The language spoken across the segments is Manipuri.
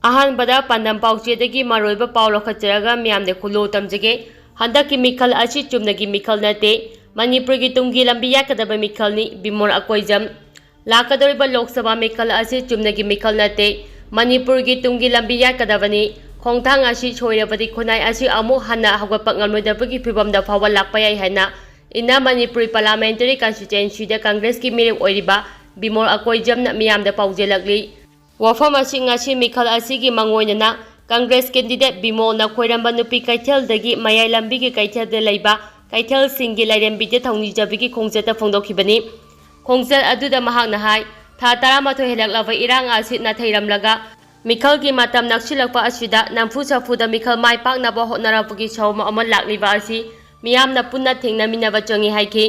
अहानबदा पांडम पाउचेदगी मरोइबा पाउ लखचरगा मियामदे खुलो तमजगे हंदकी मिखल असी चुमनगी मिखल नते मणिपुरगी तुंगी लंबी याकदबा मिखलनी बिमोर अकोइजम लाकदोरिबा लोकसभा मिखल असी चुमनगी मिखल नते मणिपुरगी तुंगी लंबी याकदबनी खोंथांग असी छोइरबदी खुनाई असी अमु हन्ना हगपा ngamloidabagi फिबमदा फावा लाकपा याई हाइना इना मणिपुरी पार्लियामेंटरी कॉन्स्टिट्यूएंसी कांग्रेस की मिरेब ओइरिबा बिमोर अकोइजमना मियामदा पाउजेलकली वफम असी ngasi मिखल असीगी मंगोइनना कांग्रेस कैंडिडेट बिमोना खोइरंबा नुपी कैथेलदगी मयाई लंबीगी कैथेलदे लेबा कैथेल सिंगी लाइरेंबीदे थौनीजबगी खोंगचता फोंदोखिबनी खोंगचल अदुदा महाकना हाय था 13 हेलकलाबा इरांग असी नाथैरमलगा मिखलगी मतम नक्सिलकपा असिदा नंफु सफुदा मिखल माय पाकनाबा होटनाराबगी सौम अमा लाक्लिबा असी मियामना पुन्ना थेंगनामिनाबा चंगी हाइखि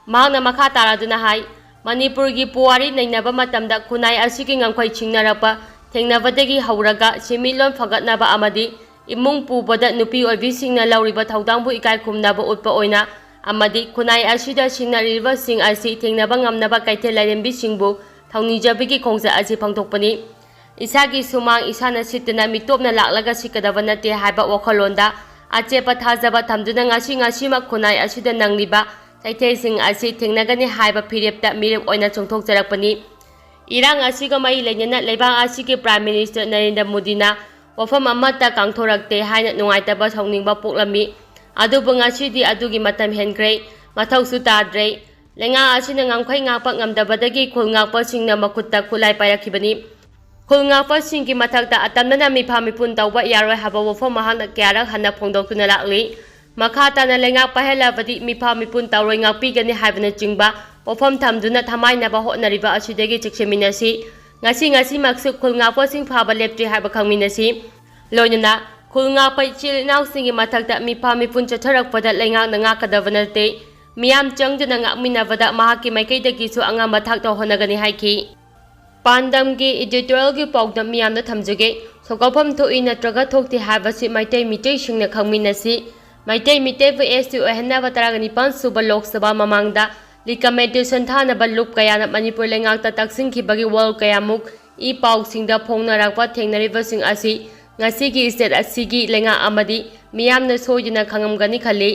महाकना मखा तारादुना हाय मणिपुरगी पुवारी नैनबा मतमदा खुनाई असिगी ngangkhoi chingnarakpa थेंगनाबदगी हौरगा सेमिलोन फगतनाबा अमदी इमुंग पुबदा नुपी ओइबिसिंगना लौरिबा थौदांबु इकाय खुमनाबा उत्पा ओइना अमदी खुनाई असिदा सिंगनारिबा सिंग असी थेंगनाबा ngamnaba कैथेल लाइरेंबी सिंगबु थौनीजबगी खोंगजा असी फंगथोकपनी इसागी सुमांग इसाना सितना मिटोपना लाक्लगा सिकदबा नते हाइबा वखलोंदा अचेपा थाजबा थमदुना ngasi खुनाई असिदा नंगलिबा कैथेलसिंग असी थेंगनागनी हाइबा फिरेपता मिरेब ओइना चोंथोकजरकपनी इरांग असिगा मई लेनेना लेबांग असिगे प्राइम मिनिस्टर नरेंद्र मोदीना वफम अमता कांगथोरक्ते हाइना नुंगाइतबा सौनिंगबा पोक्लमी अदुबु ngasiदी अदुगी मतम हेनग्रे मथौसु ताद्रे लेंगा असिना ngangkhoi ngakpa ngamdabadagi khulngakpasingnा मखुत्ता खुलाई पायरखिबनी खुलंगापसिंगी मथक्ता अतमना मिफा मिपुन तौबा यारोय हाबा वफम महाना क्यारक हन्ना फोंदोक्तुना लाक्ली मखाताना लेंगा पहलाबदी मिफा मिपुन तौरोय ngakpigani हाइबना चिंगबा वफम थमदुना थमाइनाबा होटनारिबा असिदगी चिक्सेमिनसी ngasi maksu खुलंगापसिंग फाबा लेप्ट्री हाइबा खंगमिनसी लोइनना खुलंगापा चिलनाउसिंगी मथक्ता मिफा मिपुन चथरकपदा लेंगाकना ngakadabनते मियाम चंगदुना ngakमिनाबदा महाकी माइकैदगिसु अंगाम थाक्ता होनगनी हाइखि पांडम की एडिटोरियल की पाउदम मियामना थमजगे सोकाफम थोई नत्रगा थोक्ति हाबसि मैतै मितै सिंगना खंगमिनसी मैतै मितै एसटी ओहनाबा 19 सुबा लोकसभा ममांगदा रिकमेंडेशन थानबा लुप कयाना मणिपुर लेंगाकता तक्सिंखिबगी वर्ल कयामुक ई पाउसिंगदा फोंगनारकपा थेंगनारिबसिंग असी ngasiगी स्टेट असिगी लेंगा अमदी मियामना सोइदना खंगमगनी खली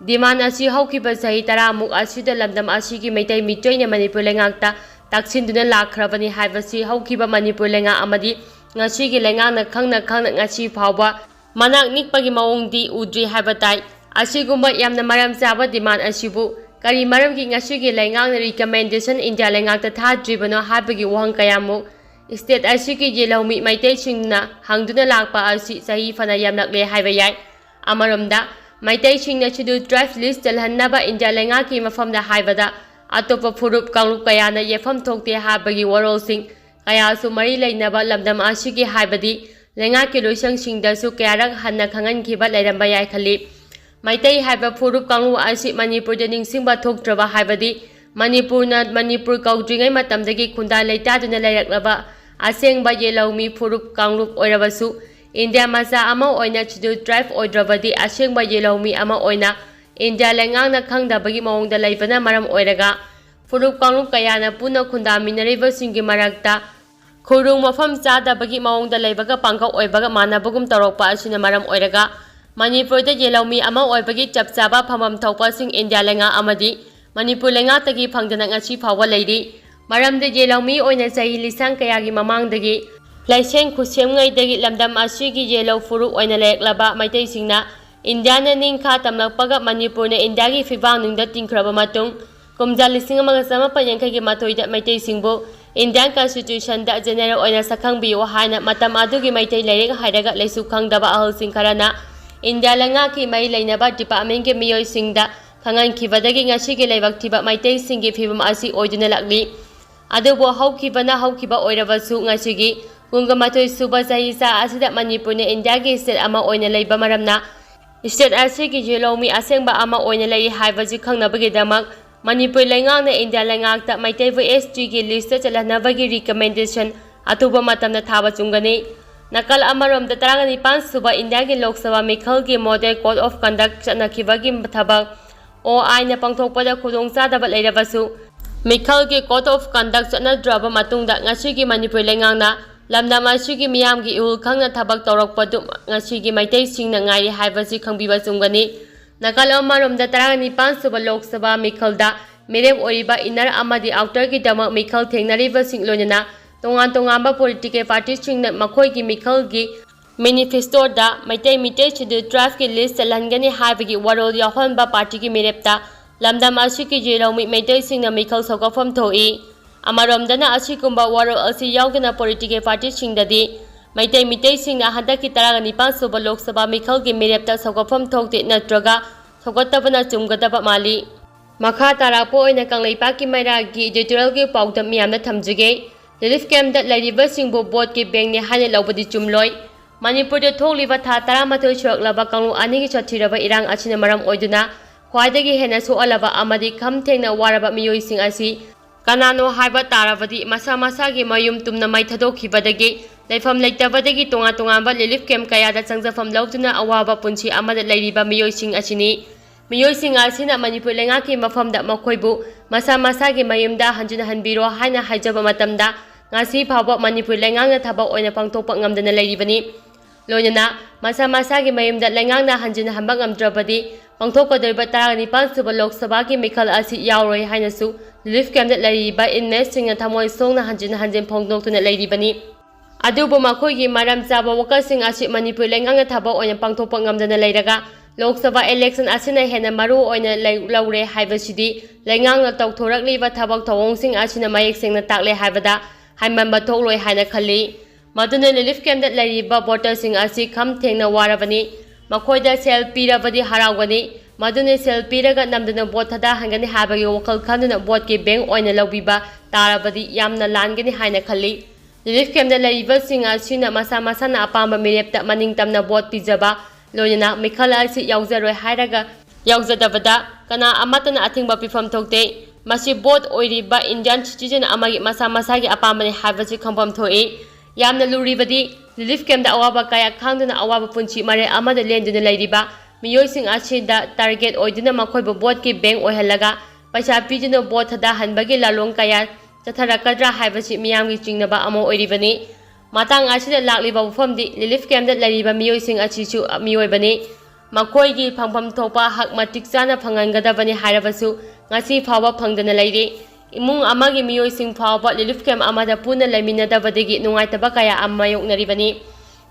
डिमांड असी हौखिबा सही 10 मुक असिदा लंदम असिगी मैतै मितैना मणिपुर लेंगाकता ताक्सिंदुना लाखरबनी हाइबसी हौखिबा मणिपुर लेंगा अमदी ngasiगी लेंगाना खंगना ngasi फावबा मनाक निकपगी मवोंगदी उद्री हाइबा ताई असिगुम्बा यामना मरम चाबा डिमांड असिबु करी मरमगी ngasiगी लेंगाना recommendation India लेंगाकता थाद्रिबनो हाइबगी वहंग कयामु state असिगी जेलौमी Meitei सिंगना हंगदुना Lakpa असि सही फना यामनकले हाइबा याय अमरमदा Meitei सिंगना schedule tribe list चलहन्नाबा India लेंगाकी मफमदा हाइबदा अतोप फुरुप कांगलुप कयाना येफम थोक्ते हाबगी वरोलसिंग कयासु मरी लेनबा लमदम असिगी हाइबदी लेंगाकी लोइसंगसिंगदसु कयारक हन्ना खंगनखिबा लेरंबा याय खली मैतै हाइबा फुरुप कांगलु असि मणिपुरदा निंगसिंगबा थोक्त्रबा हाइबदी मणिपुर कौद्रिङै मतमदगी खुंदा लेतादुना लेरक्लबा असेंगबा येलौमी फुरुप कांगलुप ओइरबसु इंडिया मचा अमा ओइना शेड्यूल ट्राइब ओइद्रबदी असेंगबा येलौमी अमा ओइना इंडिया लेंगांगना खंगदबगी मवोंगदा लेबना मरम ओइरगा फुरुप कांगलुप कयाना पुना खुंदामिनरिबसिंगी मरक्ता खुरुंग मफम चादबगी मवोंगदा लेबगा पांखौ ओइबगा मानबगुम तौरकपा असिना मरम ओइरगा मणिपुरदा येलौमी अमा ओइबगी चपचाबा फमम थौपासिंग इंडिया लेंगा अमदी मणिपुर लेंगातगी फंगदना ngasi फावा लेरी मरमदे येलौमी ओइना सही लिसांग कयागी ममांगदगी लाइसेंग खुसेमंगैदगी लमदम असिगी येलौ फुरुप ओइना लेक्लबा मैतैसिंगना इंडियाना निंखा तमलकपगा मणिपुरना इंडियागी फिबांगनिंगदा तिंखरबा मतुंग कुमजा 1948 माथोइदा मैतैसिंगबु इंडियन कॉन्स्टिट्यूशनदा जनरल ओइना सखंगबियो हाइना मतम अदुगी मैतै लेरेग हाइरगा लेसु खंगदबा अहलसिंग खरना इंडिया लेंगाकी मै लेनबा डिपार्टमेंट के मियोइसिंगदा खंगनखिबदगी ngasiगी लेबक थिबा मैतैसिंगी फिबम असी ओइदुना लाक्ली अदुबो हौखिबा ओइरबसु ngasiगी 19 सुबा सहिसा असिदा मणिपुरना इंडियागी स्टेट अमा ओइना लेबा मरमना स्टेट असिगी जेलौमी असेंबा अमा ओइना लेई हाइबजी खंगनबगीदमक मणिपुर लेंगांगना इंडिया लेंगाकता मैतैबु एसटी की लिस्ट चलहनबगी रिकमेंडेशन अथुबा मतमना थाबा चुंगनी नकल अमरोमदा 19 सुबा इंडिया की लोकसभा मिखल की मॉडल कोड ऑफ कंडक्ट चनखिबगी थबक ओ आइना पांथोकपदा खुदोंचादबा लेरबसु मिखल की कोड ऑफ कंडक्ट चनद्रबा मतुंगदा ngasiगी मणिपुर लेंगांगना lamdam asigi miyamgi ihul khangna thabak tawrakpadu ngasigi maitei-singna ngairi haibasi khangbiba chumgani. Nakal amaromda 19 suba Lok Sabha mikhalda mirem oiriba inner amadi outer ki damak mikhal thengnariba sing loinana tongan-tongamba political parties singna makhoigi mikhalgi manifesto da maitai mitei schedule draft ki list chalangani haibagi warol yahonba party ki mirepta lamdam asigi jeraumi maitai singna mikhal sokafam thoi. Amaromdana asigumba warol asi yaugana political parties singdadi maitai mitei singna handaki 19 suba Lok Sabha mikhalgi mirepta sokafam thokte natraga sokotabana chumgadaba mali. Makha tarapo oina Leibak ki mairagi editorial ki paudam miyamna thamjige relief camp da leiriba singbu board ki bank ni haina lobadi chumloi. Manipur da thokliba tha 13 suraklaba kanglu ani ki chathiraba irang achina maram oiduna khwaidagi hena soalaba amadi kham thengna waraba miyoi sing asi kanano haiba tarabadi masa gi mayum tumna mai thadokhibadagi leifam leitabadagi tonga ba relief camp kaya da changjafam lautuna awaba punchi amada leiriba miyoi sing achini. Miyoi sing asina Manipur lengaki mafamda makhoibu masa gi mayumda hanjuna hanbiro haina haijaba matamda ngasi phawba Manipur lengangna thabak oina pangthokpa ngamdana leiribani. Loinana masa gi mayumda lengangna hanjuna hanba ngamdrabadi pangthokpadriba 19 suba Lok Sabha ki mikhal asi yauroi hainasu relief camp da leiriba inmates singna thamoi songna hanjuna hanjen phongdoktuna leiribani. Adubu makhoigi maram chaba wakasing asi Manipur lengangna thabak oina pangthokpa ngamdana leiraga Lok Sabha election asina hena maru oina laure haibasidi lengangna tawthorakliba thabak thawongsing asina mayek sengna takle haibada haimamba thokloi haina khali. Maduna relief camp da leiriba voter sing asi kham thengna warabani makhoida sel pirabadi harawgani maduna sel piraga namduna vote thada hangani habagi wakal khanduna vote ki bank oina lawbiba tarabadi yamna langani haina khali. Relief camp da leiriba sing asina masa na apamba mirepta maningtamna vote pijaba loinana mikhal asi yauzaroi hairaga yauzadabada kana amatana athingba pifam thokte masi both oiriba Indian citizen amagi masa gi apamani haibasi khambam thoi. Yamna luribadi relief camp da awaba kaya khangduna awaba punchi mare amada lenduna leiriba miyoi sing asida target oiduna makhoiba both ki bank oihalaga paisa pijuna both thada hanbagi lalong kaya chatharakadra haibasi miyamgi chingnaba amo oiribani. Matang asida lakliba mafamdi relief camp da leiriba miyoi sing achisu miyoibani makhoigi phangpham thopa hak matik chana phangangadabani hairabasu ngasi phawba phangdana leiri. Imung amagi miyoi sing phawba relief camp amada puna leiminadabadagi nungaitaba kaya amayoknaribani.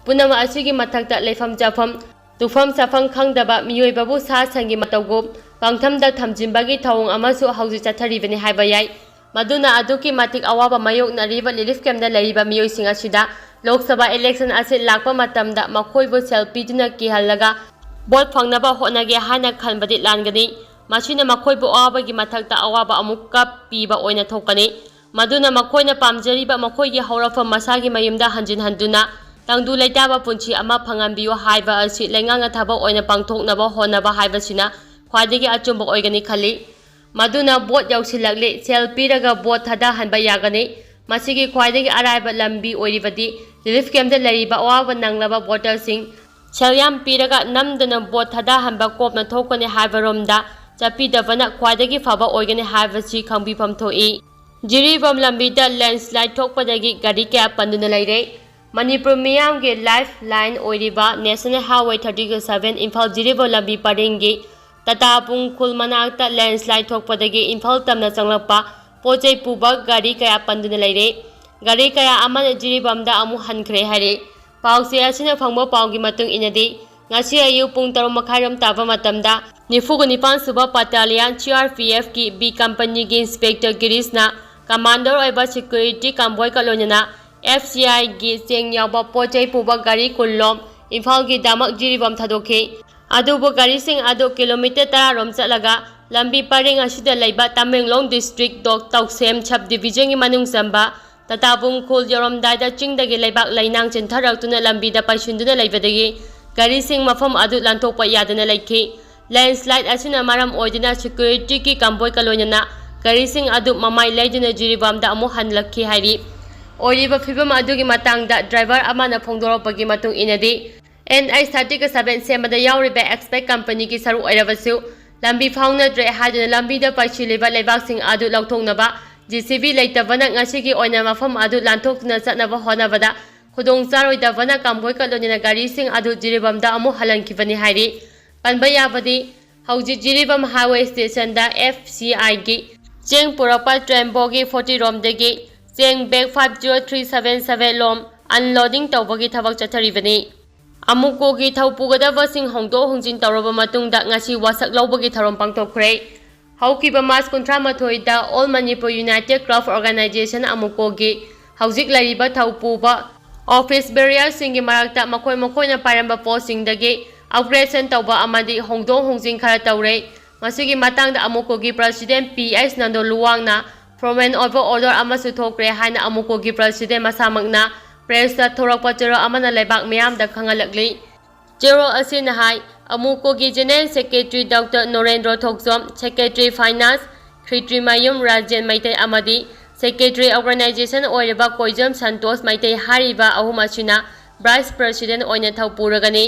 Punama asigi mathakta leifam jafam tufam safang khangdaba miyoi babu sa sangi matawgop pangthamda thamjimbagi thawong amasu hauji chatharibani haiba yai. Maduna aduki matik awaba mayoknariba relief camp da leiriba miyoi sing asida Lok Sabha election asi lakpa matamda makhoibu selfie duna kihalaga vote phangnaba honage haina khanbadi langani. Masina makhoibu awabagi mathakta awaba amukka piba oina thokani. Maduna makhoina pamjariba makhoigi haurafam masagi mayumda hanjin handuna tangdu leitaba punchi ama phangambiyo haiba asi lenganga thaba oina pangthoknaba honaba haibasina khwadigi achumba oigani khali. Maduna vote yausilakle selfie raga vote thada hanba yagani masigi khwadigi araiba lambi oiribadi relief camp da leiriba awaba nanglaba voter sing Chalyam piraga namdana vote thada hanba kopna thokani haibaromda chapidabana khwadagi phaba oigani haibasi khangbifam thoi. Jiribam lambida landslide thokpadagi gari kya panduna leire. Manipur miyamgi lifeline oiriba National Highway 37 Imphal Jiribam lambi paringi Tata Pungkhul manakta landslide thokpadagi Imphal tamna changlakpa pochai puba gari kaya panduna leire. Gari kaya amana Jiribamda amu hankhre hare. Pause asina phangba pawgi matung inadi ngasi ayu pung 3:30 taba matamda 94 suba battalion CRPF ki B company gi inspector Girishna commander oiba security convoy kalonana FCI gi cheng yawba pochai puba gari kullom Imphal gi damak Jiribam thadokhe adubu gari sing adu kilometer 10 rom chalaga lambi paring asida leiba Tamenglong district dok Tauksem sub division gi manung samba Tata Pungkhul yoromdaida chingdagi Leibak lainang chentharakuna lambida paisunduna leibadagi gari sing mafam adu lantokpa yadana leikhi. Landslide asina maram oiduna security ki convoy kalonana gari sing adu mamai leiduna Jiribamda amu hanlakhi hairi. Oiriba phibam adugi matangda driver amana phongdoropagi matung inadi NI-37 semada yauriba expect company ki saru oirabasu lambi phaunadre haduna lambida paisiliba Leibak sing adu lauthongnaba JCB leitabana ngasigi oina mafam adu lanthokna chatnaba honabada ꯈꯨꯗꯣꯡꯆꯥꯔꯣꯏꯗꯕꯅ ꯀꯥꯝꯒꯣꯏꯒ ꯂꯣꯏꯅꯅ ꯒꯥꯔꯤꯁꯤꯡ ꯑꯗꯨ ꯖꯤꯔꯤꯕꯝꯗ ꯑꯃꯨꯛ ꯍꯜꯍꯟꯈꯤꯕꯅꯤ ꯍꯥꯏꯔꯤ꯫ ꯄꯟꯕ ꯌꯥꯕꯗꯤ ꯍꯧꯖꯤꯛ ꯖꯤꯔꯤꯕꯝ ꯍꯥꯏꯋꯦ ꯁ꯭ꯇꯦꯁꯟꯗ FCIꯒꯤ ꯆꯦꯡ ꯄꯨꯔꯛꯄ ꯇ꯭ꯔꯦꯟ ꯕꯣꯒꯤ 40 ꯔꯣꯝꯗꯒꯤ ꯆꯦꯡ ꯕꯦग 50377 ꯂꯣꯝ ꯑꯟꯂꯣꯗꯤꯡ ꯇꯧꯕꯒꯤ ꯊꯕꯛ ꯆꯠꯊꯔꯤꯕꯅꯤ꯫ ꯑꯃꯨꯀꯣꯒꯤ ꯊꯧ ꯄꯨꯒꯗꯕꯁꯤꯡ ꯍꯣꯡꯗꯣꯛ ꯍꯣꯡꯖꯤꯟ ꯇꯧꯔꯕ ꯃꯇꯨꯡꯗ ꯉꯁꯤ ꯋꯥꯁꯛ ꯂꯧꯕꯒꯤ ꯊꯧꯔꯝ ꯄꯥꯡꯊꯣꯛꯈ꯭ꯔꯦ꯫ ꯍꯧꯈꯤꯕ ꯃꯥꯔꯆ 38ꯗ all Manipur United craft organisation ꯑꯃꯨꯀꯣꯒꯤ ꯍꯧꯖꯤꯛ ꯂꯩꯔꯤꯕ ꯊꯧ ꯄꯨꯕ ꯑꯣꯐꯤꯁ ꯕꯦꯔꯤꯌꯔꯁꯤꯡꯒꯤ ꯃꯔꯛꯇ ꯃꯈꯣꯏꯅ ꯄꯥꯏꯔꯝꯕ ꯄꯣꯁꯁꯤꯡꯗꯒꯤ ꯑꯞꯒ꯭ꯔꯦꯗꯦꯁꯟ ꯇꯧꯕ ꯑꯃꯗꯤ ꯍꯣꯡꯗꯣꯛ ꯍꯣꯡꯖꯤꯟ ꯈꯔ ꯇꯧꯔꯦ꯫ ꯃꯁꯤꯒꯤ ꯃꯇꯥꯡꯗ ꯑꯃꯨꯀꯣꯒꯤ ꯄ꯭ꯔꯁꯤꯗꯦꯟꯠ PH ꯅꯟꯗꯣꯂꯨꯋꯥꯡꯅ ꯐꯣꯔꯃꯦꯜ ꯑꯣꯏꯕ ꯑꯣꯔꯗꯔ ꯑꯃꯁꯨ ꯊꯣꯛꯈ꯭ꯔꯦ ꯍꯥꯏꯅ ꯑꯃꯨꯀꯣꯒꯤ ꯄ꯭ꯔꯁꯤꯗꯦꯟꯠ ꯃꯁꯥꯃꯛꯅ ꯄ꯭ꯔꯦꯁꯇ ꯊꯣꯔꯛꯄ ꯆꯦꯔꯣꯜ ꯑꯃꯅ ꯂꯩꯕꯥꯛ ꯃꯤꯌꯥꯝꯗ ꯈꯪꯍꯜꯂꯛꯂꯤ꯫ ꯆꯦꯔꯣꯜ ꯑꯁꯤꯅ ꯍꯥꯏ ꯑꯃꯨꯀꯣꯒꯤ ꯖꯦꯅꯔꯦꯜ ꯁꯦꯀ꯭ꯔꯦꯇꯔꯤ ꯗꯣꯛꯇꯔ ꯅꯣꯔꯦꯟꯗ꯭ꯔ ꯊꯣꯛꯆꯣꯝ, ꯁꯦꯀ꯭ꯔꯦꯇꯔꯤ ꯐꯥꯏꯅꯥꯟꯁ ꯈ꯭ꯔꯤꯇ꯭ꯔꯤꯃꯌꯨꯝ ꯔꯥꯖꯦꯟ ꯃꯩꯇꯩ ꯑꯃꯗꯤ ꯁꯦꯀ꯭ꯔꯦꯇꯔꯤ ꯑꯣꯔꯒꯅꯥꯏꯖꯦꯁꯟ ꯑꯣꯏꯔꯤꯕ ꯀꯣꯏꯖꯝ ꯁꯟꯇꯣꯁ ꯃꯩꯇꯩ ꯍꯥꯏꯔꯤꯕ ꯑꯍꯨꯝ ꯑꯁꯤꯅ ꯚꯥꯏꯁ ꯄ꯭ꯔꯁꯤꯗꯦꯟꯠ ꯑꯣꯏꯅ ꯊꯧ ꯄꯨꯔꯒꯅꯤ꯫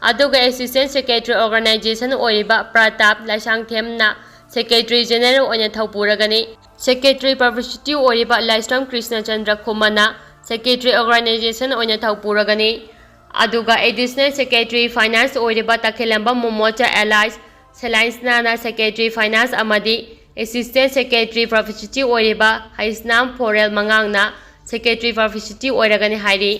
ꯑꯗꯨꯒ ꯑꯦꯁꯤꯁꯇꯦꯟꯠ ꯁꯦꯀ꯭ꯔꯦꯇꯔꯤ ꯑꯣꯔꯒꯅꯥꯏꯖꯦꯁꯟ ꯑꯣꯏꯔꯤꯕ ꯄ꯭ꯔꯇꯥꯞ ꯂꯥꯏꯁꯥꯡꯊꯦꯝꯅ ꯁꯦꯀ꯭ꯔꯦꯇꯔꯤ ꯖꯦꯅꯔꯦꯜ ꯑꯣꯏꯅ ꯊꯧ ꯄꯨꯔꯒꯅꯤ꯫ ꯁꯦꯀ꯭ꯔꯦꯇꯔꯤ ꯄꯕ꯭ꯂꯤꯁꯤꯇꯤ ꯑꯣꯏꯔꯤꯕ ꯂꯥꯏꯁ꯭ꯔꯝ ꯀ꯭ꯔꯤꯁꯅꯆꯟꯗ꯭ꯔ ꯈꯨꯃꯟꯅ ꯁꯦꯀ꯭ꯔꯦꯇꯔꯤ ꯑꯣꯔꯒꯅꯥꯏꯖꯦꯁꯟ ꯑꯣꯏꯅ ꯊꯧ ꯄꯨꯔꯒꯅꯤ꯫ ꯑꯗꯨꯒ ꯑꯦꯗꯤꯁꯅꯦꯜ ꯁꯦꯀ꯭ꯔꯦꯇꯔꯤ ꯐꯥꯏꯅꯥꯟꯁ ꯑꯣꯏꯔꯤꯕ ꯇꯈꯦꯜꯂꯝꯕꯝ ꯃꯣꯃꯣꯆꯥ ꯑꯦꯂꯥꯏꯁ ꯁꯦꯂꯥꯏꯟꯁꯅꯥꯅ ꯁꯦꯀ꯭ꯔꯦꯇꯔꯤ ꯐꯥꯏꯅꯥꯟꯁ ꯑꯃꯗꯤ ꯑꯦꯁꯤꯁꯇꯦꯟꯠ ꯁꯦꯀ꯭ꯔꯦꯇꯔꯤ ꯄꯕ꯭ꯂꯤꯁꯤꯇꯤ ꯑꯣꯏꯔꯤꯕ ꯍꯩꯁꯅꯥꯝ ꯐꯣꯔꯦꯜ ꯃꯉꯥꯡꯅ ꯁꯦꯀ꯭ꯔꯦꯇꯔꯤ ꯄꯕ꯭ꯂꯤꯁꯤꯇꯤ ꯑꯣꯏꯔꯒꯅꯤ ꯍꯥꯏꯔꯤ꯫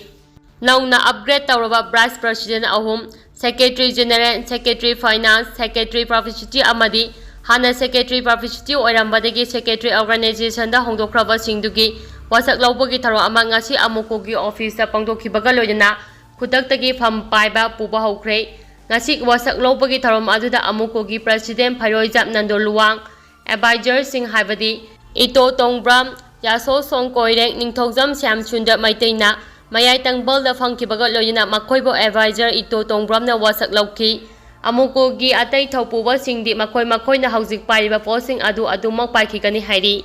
ꯅꯧꯅ ꯑꯞꯒ꯭ꯔꯦꯗ ꯇꯧꯔꯕ ꯚꯥꯏꯁ ꯄ꯭ꯔꯁꯤꯗꯦꯟꯠ ꯑꯍꯨꯝ, secretary general, secretary finance, secretary publicity ꯑꯃꯗꯤ ꯍꯥꯟꯅ ꯁꯦꯀ꯭ꯔꯦꯇꯔꯤ ꯄꯕ꯭ꯂꯤꯁꯤꯇꯤ ꯑꯣꯏꯔꯝꯕꯗꯒꯤ ꯁꯦꯀ꯭ꯔꯦꯇꯔꯤ ꯑꯣꯔꯒꯅꯥꯏꯖꯦꯁꯟꯗ ꯍꯣꯡꯗꯣꯛꯈ꯭ꯔꯕꯁꯤꯡꯗꯨꯒꯤ ꯋꯥꯁꯛ ꯂꯧꯕꯒꯤ ꯊꯧꯔꯝ ꯑꯃ ꯉꯁꯤ ꯑꯃꯨꯀꯣꯒꯤ ꯑꯣꯐꯤꯁꯇ ꯄꯥꯡꯊꯣꯛꯈꯤꯕꯒ ꯂꯣꯏꯅꯅ ꯈꯨꯗꯛꯇꯒꯤ ꯐꯝ ꯄꯥꯏꯕ ꯄꯨꯕ ꯍꯧꯈ꯭ꯔꯦ꯫ ꯉꯁꯤ ꯋꯥꯁꯛ ꯂꯧꯕꯒꯤ ꯊꯧꯔꯝ ꯑꯗꯨꯗ ꯑꯃꯨꯀꯣꯒꯤ ꯄ꯭ꯔꯁꯤꯗꯦꯟꯠ ꯐꯩꯔꯣꯏꯖꯥꯞ ꯅꯟꯗꯣꯂꯨꯋꯥꯡ, ꯑꯦꯗꯚꯥꯏꯖꯔꯁꯤꯡ ꯍꯥꯏꯕꯗꯤ ꯏꯇꯣ ꯇꯣꯡꯕ꯭ꯔꯥꯝ, ꯌꯥꯁꯣꯁꯣꯡ ꯀꯣꯏꯔꯦꯡ, ꯅꯤꯡꯊꯧꯖꯝ ꯁ꯭ꯌꯥꯝꯁꯨꯟꯗꯔ ꯃꯩꯇꯩꯅ ꯃꯌꯥꯏ ꯇꯪꯕꯜꯗ ꯐꯝꯈꯤꯕꯒ ꯂꯣꯏꯅꯅ ꯃꯈꯣꯏꯕꯨ ꯑꯦꯗꯚꯥꯏꯖꯔ ꯏꯇꯣ ꯇꯣꯡꯕ꯭ꯔꯥꯝꯅ ꯋꯥꯁꯛ ꯂꯧꯈꯤ꯫ ꯑꯃꯨꯀꯣꯒꯤ ꯑꯇꯩ ꯊꯧꯄꯨꯕꯁꯤꯡꯗꯤ ꯃꯈꯣꯏꯅ ꯍꯧꯖꯤꯛ ꯄꯥꯏꯔꯤꯕ ꯄꯣꯁꯁꯤꯡ ꯑꯗꯨ ꯑꯗꯨꯃꯛ ꯄꯥꯏꯈꯤꯒꯅꯤ ꯍꯥꯏꯔꯤ꯫